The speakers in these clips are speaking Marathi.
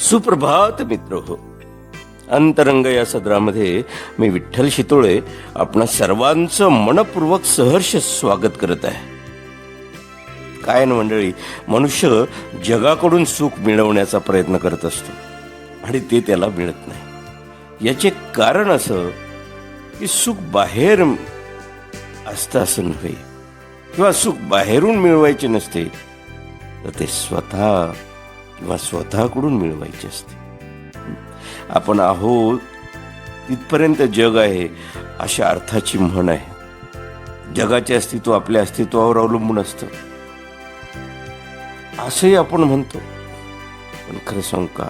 सुप्रभात मित्र हो. अंतरंग या सदरामध्ये मी विठ्ठल शितोळे आपणा सर्वांचं मनपूर्वक सहर्ष स्वागत करत आहे. काय न मंडळी, मनुष्य जगाकडून सुख मिळवण्याचा प्रयत्न करत असतो आणि ते त्याला मिळत नाही. याचे कारण असं की सुख बाहेर असतं असं नव्हे, किंवा सुख बाहेरून मिळवायचे नसते, तर ते स्वतः किंवा स्वतःकडून मिळवायचे असते. आपण आहोत तिथपर्यंत जग आहे अशा अर्थाची म्हण आहे. जगाचे अस्तित्व आपल्या अस्तित्वावर अवलंबून असतं असंही आपण म्हणतो. पण खरं सांगू का,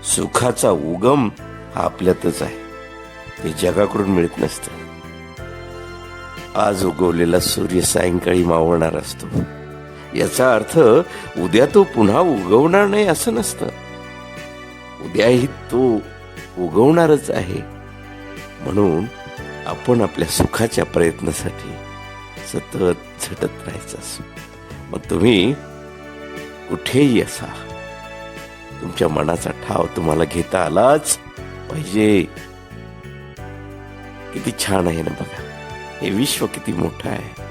सुखाचा उगम हा आपल्यातच आहे, ते जगाकडून मिळत नसतं. आज उगवलेला सूर्य सायंकाळी मावळणार असतो, याचा अर्थ उद्या तो पुन्हा उगवणार नाही असं नसतं. उद्याही तो उगवणारच आहे. म्हणून आपण आपल्या सुखाच्या प्रयत्नासाठी सतत झटत राहायचं असो. मग तुम्ही कुठेही असा, तुमच्या मनाचा ठाव तुम्हाला घेता आलाच पाहिजे. किती छान आहे ना बघा, हे विश्व किती मोठं आहे.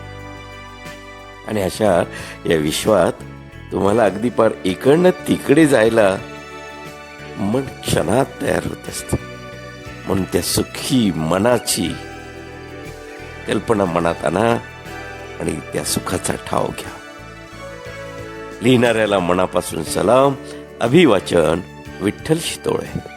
आणि अशा या विश्वात तुम्हाला अगदी पार इकडनं तिकडे जायला मन क्षणात तयार होत असतं. म्हणून त्या सुखी मनाची कल्पना मनात आणा आणि त्या सुखाचा ठाव घ्या. लिहिणाऱ्याला मनापासून सलाम. अभिवाचन, विठ्ठल शितोळे.